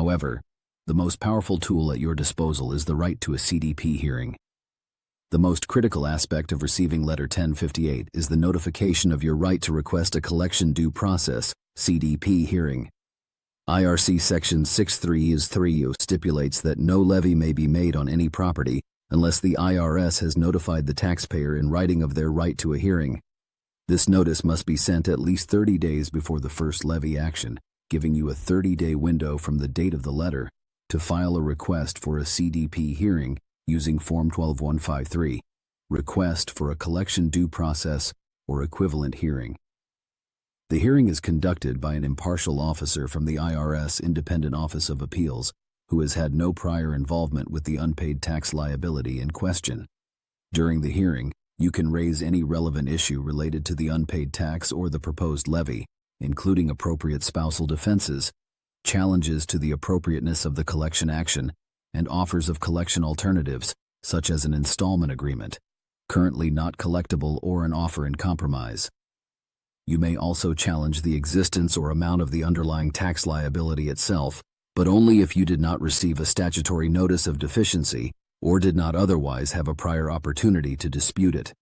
However, the most powerful tool at your disposal is the right to a CDP hearing. The most critical aspect of receiving Letter 1058 is the notification of your right to request a collection due process (CDP) hearing. IRC Section 63 stipulates that no levy may be made on any property unless the IRS has notified the taxpayer in writing of their right to a hearing. This notice must be sent at least 30 days before the first levy action, giving you a 30-day window from the date of the letter to file a request for a CDP hearing using Form 12153, Request for a Collection Due Process or Equivalent Hearing. The hearing is conducted by an impartial officer from the IRS Independent Office of Appeals who has had no prior involvement with the unpaid tax liability in question. During the hearing, you can raise any relevant issue related to the unpaid tax or the proposed levy, including appropriate spousal defenses, challenges to the appropriateness of the collection action, and offers of collection alternatives, such as an installment agreement, currently not collectible, or an offer in compromise. You may also challenge the existence or amount of the underlying tax liability itself, but only if you did not receive a statutory notice of deficiency or did not otherwise have a prior opportunity to dispute it.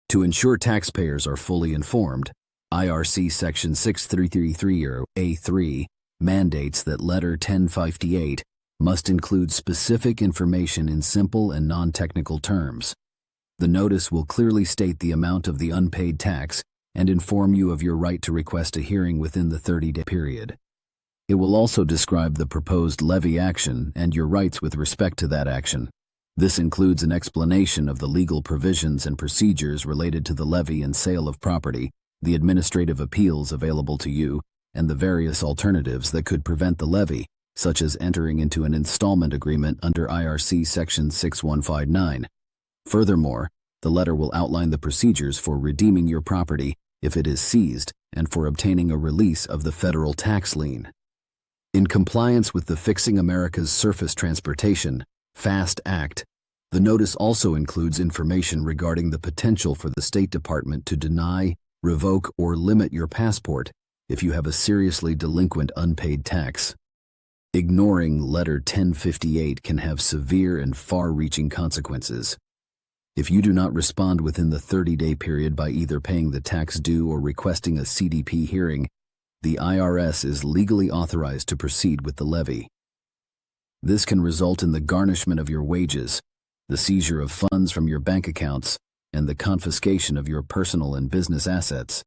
To ensure taxpayers are fully informed, IRC Section 6333A3 mandates that Letter 1058 must include specific information in simple and non-technical terms. The notice will clearly state the amount of the unpaid tax and inform you of your right to request a hearing within the 30-day period. It will also describe the proposed levy action and your rights with respect to that action. This includes an explanation of the legal provisions and procedures related to the levy and sale of property, the administrative appeals available to you, and the various alternatives that could prevent the levy, such as entering into an installment agreement under IRC Section 6159. Furthermore, the letter will outline the procedures for redeeming your property if it is seized and for obtaining a release of the federal tax lien. In compliance with the Fixing America's Surface Transportation FAST Act, the notice also includes information regarding the potential for the State Department to deny, revoke, or limit your passport if you have a seriously delinquent unpaid tax. Ignoring Letter 1058 can have severe and far-reaching consequences. If you do not respond within the 30-day period by either paying the tax due or requesting a CDP hearing, the IRS is legally authorized to proceed with the levy. This can result in the garnishment of your wages, the seizure of funds from your bank accounts, and the confiscation of your personal and business assets.